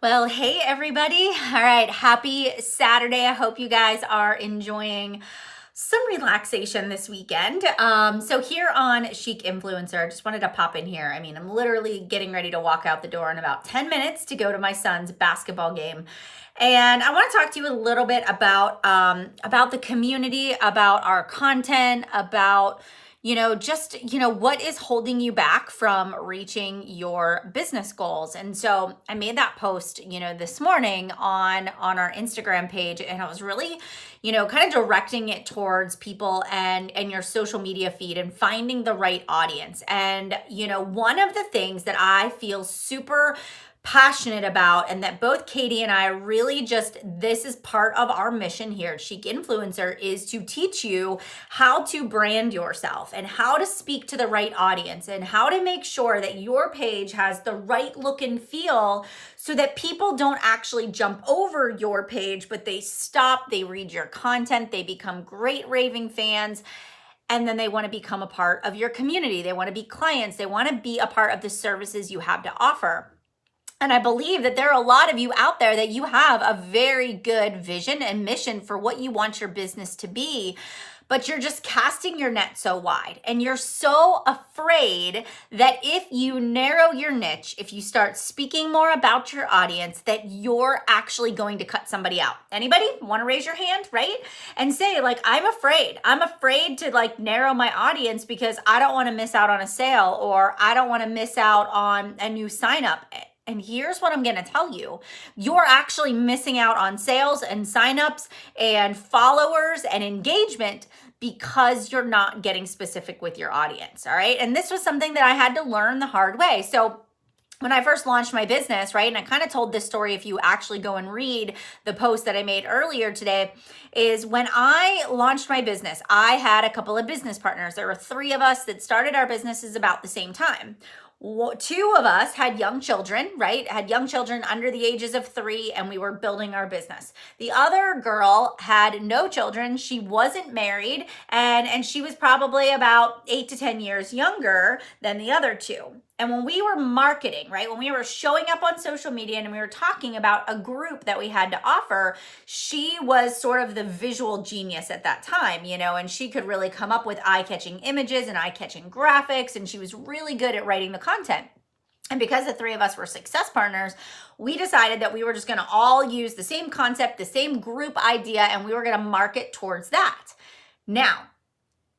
Well, hey everybody. All right, happy Saturday. I hope you guys are enjoying some relaxation this weekend. So here on Chic Influencer, I just wanted to pop in here. I mean, I'm literally getting ready to walk out the door in about 10 minutes to go to my son's basketball game. And I want to talk to you a little bit about the community, about our content, about what is holding you back from reaching your business goals. And so I made that post, this morning on our Instagram page, and I was really, kind of directing it towards people and your social media feed and finding the right audience. And, one of the things that I feel super passionate about, and that both Katie and I really this is part of our mission here at Chic Influencer, is to teach you how to brand yourself and how to speak to the right audience and how to make sure that your page has the right look and feel so that people don't actually jump over your page, but they stop, they read your content, they become great raving fans. And then they want to become a part of your community. They want to be clients. They want to be a part of the services you have to offer. And I believe that there are a lot of you out there that you have a very good vision and mission for what you want your business to be, but you're just casting your net so wide. And you're so afraid that if you narrow your niche, if you start speaking more about your audience, that you're actually going to cut somebody out. Anybody want to raise your hand, right? And say, I'm afraid. I'm afraid to narrow my audience because I don't want to miss out on a sale, or I don't want to miss out on a new sign up. And here's what I'm going to tell you. You're actually missing out on sales and signups and followers and engagement because you're not getting specific with your audience. All right. And this was something that I had to learn the hard way. So when I first launched my business, right, and I kind of told this story, if you actually go and read the post that I made earlier today, is when I launched my business, I had a couple of business partners. There were 3 of us that started our businesses about the same time. 2 of us had young children, right? Had young children under the ages of 3, and we were building our business. The other girl had no children. She wasn't married, and she was probably about 8 to 10 years younger than the other 2. And when we were marketing, right, when we were showing up on social media and we were talking about a group that we had to offer, she was sort of the visual genius at that time, and she could really come up with eye-catching images and eye-catching graphics, and she was really good at writing the content. And because the 3 of us were success partners, we decided that we were just going to all use the same concept, the same group idea, and we were going to market towards that. Now,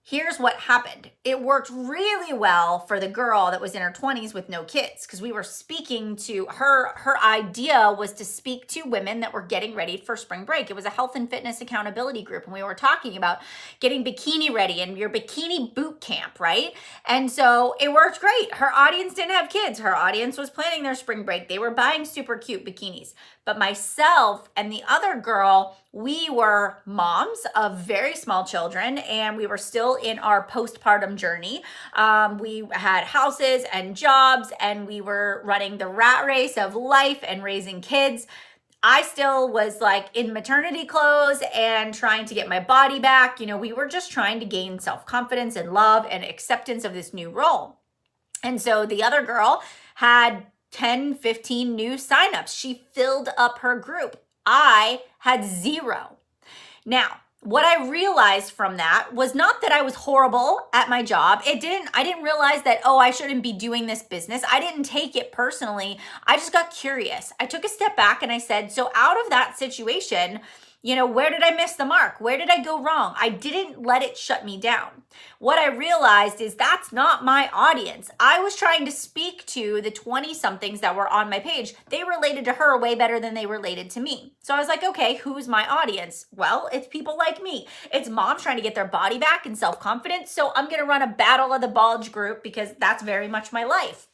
here's what happened. It worked really well for the girl that was in her 20s with no kids, because we were speaking to her. Her idea was to speak to women that were getting ready for spring break. It was a health and fitness accountability group, and we were talking about getting bikini ready and your bikini boot camp, right? And so it worked great. Her audience didn't have kids. Her audience was planning their spring break. They were buying super cute bikinis. But myself and the other girl, we were moms of very small children, and we were still in our postpartum journey. We had houses and jobs, and we were running the rat race of life and raising kids. I still was in maternity clothes and trying to get my body back. We were just trying to gain self-confidence and love and acceptance of this new role. And so the other girl had 10, 15 new signups. She filled up her group. I had 0. Now, what I realized from that was not that I was horrible at my job. I didn't realize that, I shouldn't be doing this business. I didn't take it personally. I just got curious. I took a step back and I said, so out of that situation, where did I miss the mark? Where did I go wrong? I didn't let it shut me down. What I realized is that's not my audience. I was trying to speak to the 20-somethings that were on my page. They related to her way better than they related to me. So I was like, okay, who's my audience? Well, it's people like me. It's moms trying to get their body back and self-confidence. So I'm going to run a Battle of the Bulge group because that's very much my life.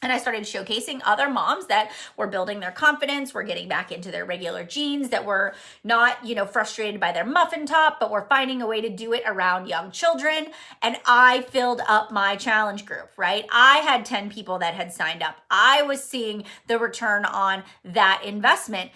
And I started showcasing other moms that were building their confidence, were getting back into their regular jeans, that were not, frustrated by their muffin top, but were finding a way to do it around young children. And I filled up my challenge group, right? I had 10 people that had signed up. I was seeing the return on that investment.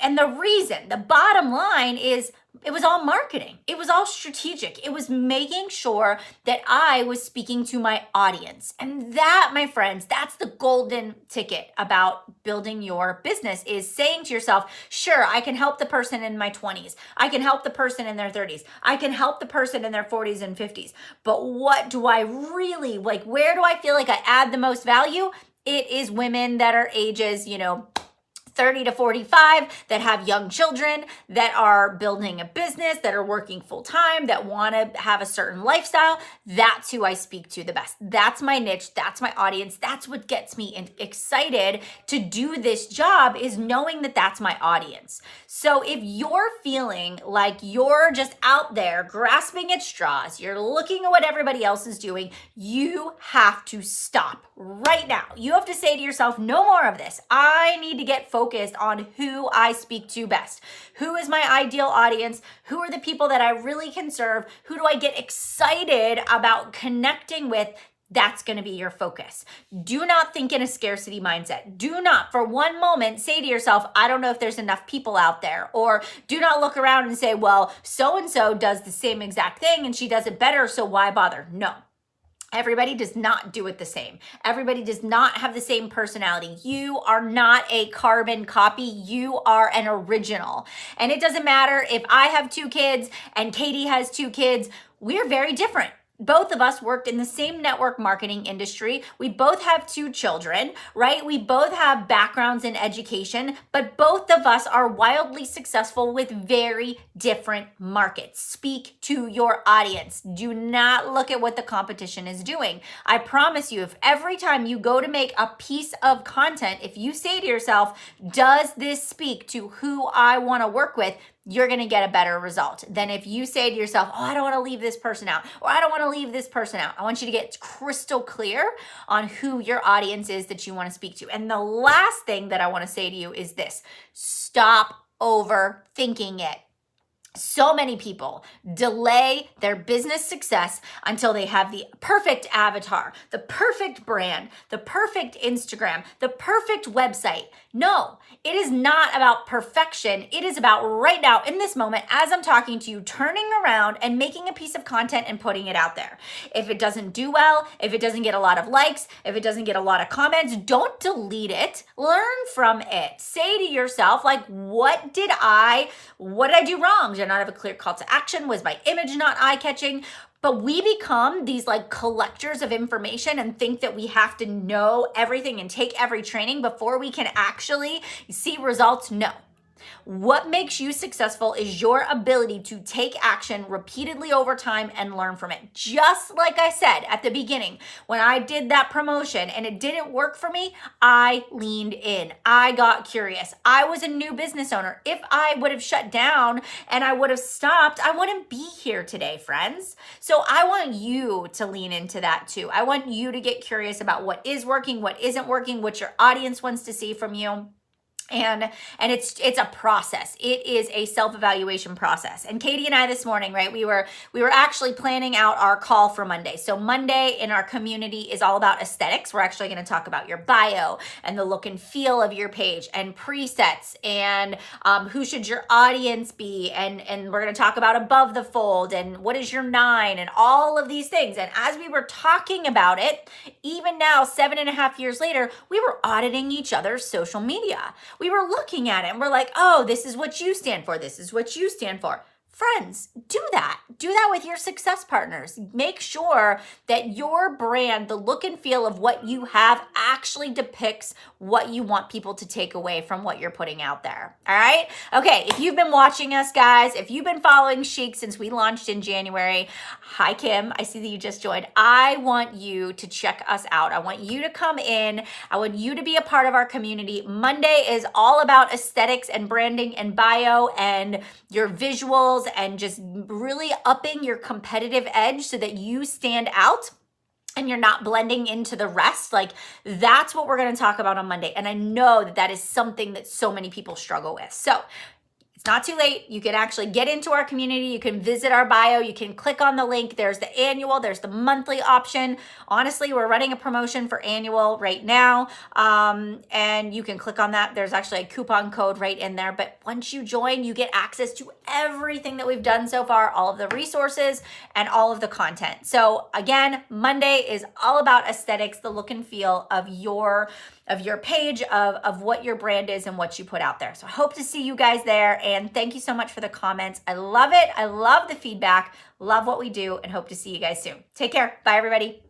And the bottom line is, It was all marketing. It was all strategic. It was making sure that I was speaking to my audience. And that, my friends, that's the golden ticket about building your business, is saying to yourself, sure, I can help the person in my 20s. I can help the person in their 30s. I can help the person in their 40s and 50s. But what do I really, like, where do I feel like I add the most value? It is women that are ages, 30 to 45, that have young children, that are building a business, that are working full time, that want to have a certain lifestyle. That's who I speak to the best. That's my niche. That's my audience. That's what gets me excited to do this job, is knowing that that's my audience. So if you're feeling like you're just out there grasping at straws, you're looking at what everybody else is doing, you have to stop right now. You have to say to yourself, no more of this. I need to get focused on who I speak to best. Who is my ideal audience? Who are the people that I really can serve? Who do I get excited about connecting with? That's going to be your focus. Do not think in a scarcity mindset. Do not for one moment say to yourself, I don't know if there's enough people out there. Or do not look around and say, well, so-and-so does the same exact thing and she does it better, so why bother? No. Everybody does not do it the same. Everybody does not have the same personality. You are not a carbon copy. You are an original. And it doesn't matter if I have 2 kids and Katie has 2 kids. We're very different. Both of us worked in the same network marketing industry. We both have 2 children, right? We both have backgrounds in education, but both of us are wildly successful with very different markets. Speak to your audience. Do not look at what the competition is doing. I promise you, if every time you go to make a piece of content, if you say to yourself, does this speak to who I want to work with? You're going to get a better result than if you say to yourself, oh, I don't want to leave this person out, or I don't want to leave this person out. I want you to get crystal clear on who your audience is that you want to speak to. And the last thing that I want to say to you is this: stop overthinking it. So many people delay their business success until they have the perfect avatar, the perfect brand, the perfect Instagram, the perfect website. No, it is not about perfection. It is about right now, in this moment, as I'm talking to you, turning around and making a piece of content and putting it out there. If it doesn't do well, if it doesn't get a lot of likes, if it doesn't get a lot of comments, don't delete it. Learn from it. Say to yourself, like, what did I do wrong? Did I not have a clear call to action? Was my image not eye-catching? But we become these like collectors of information and think that we have to know everything and take every training before we can actually see results. No. What makes you successful is your ability to take action repeatedly over time and learn from it. Just like I said at the beginning, when I did that promotion and it didn't work for me, I leaned in. I got curious. I was a new business owner. If I would have shut down and I would have stopped, I wouldn't be here today, friends. So I want you to lean into that too. I want you to get curious about what is working, what isn't working, what your audience wants to see from you. And it's a process. It is a self-evaluation process. And Katie and I this morning, right, we were actually planning out our call for Monday. So Monday in our community is all about aesthetics. We're actually going to talk about your bio and the look and feel of your page and presets and who should your audience be. And we're going to talk about above the fold and what is your 9 and all of these things. And as we were talking about it, even now, 7.5 years later, we were auditing each other's social media. We were looking at it and we're like, oh, this is what you stand for. This is what you stand for. Friends, do that. Do that with your success partners. Make sure that your brand, the look and feel of what you have, actually depicts what you want people to take away from what you're putting out there. All right? Okay, if you've been watching us, guys, if you've been following Chic since we launched in January, hi, Kim. I see that you just joined. I want you to check us out. I want you to come in. I want you to be a part of our community. Monday is all about aesthetics and branding and bio and your visuals and just really upping your competitive edge so that you stand out and you're not blending into the rest. Like, that's what we're going to talk about on Monday. And I know that that is something that so many people struggle with. So not too late. You can actually get into our community. You can visit our bio. You can click on the link. There's the annual, there's the monthly option. Honestly, we're running a promotion for annual right now. And you can click on that. There's actually a coupon code right in there. But once you join, you get access to everything that we've done so far, all of the resources and all of the content. So again, Monday is all about aesthetics, the look and feel of your page, of what your brand is and what you put out there. So I hope to see you guys there. And thank you so much for the comments. I love it. I love the feedback. Love what we do and hope to see you guys soon. Take care. Bye, everybody.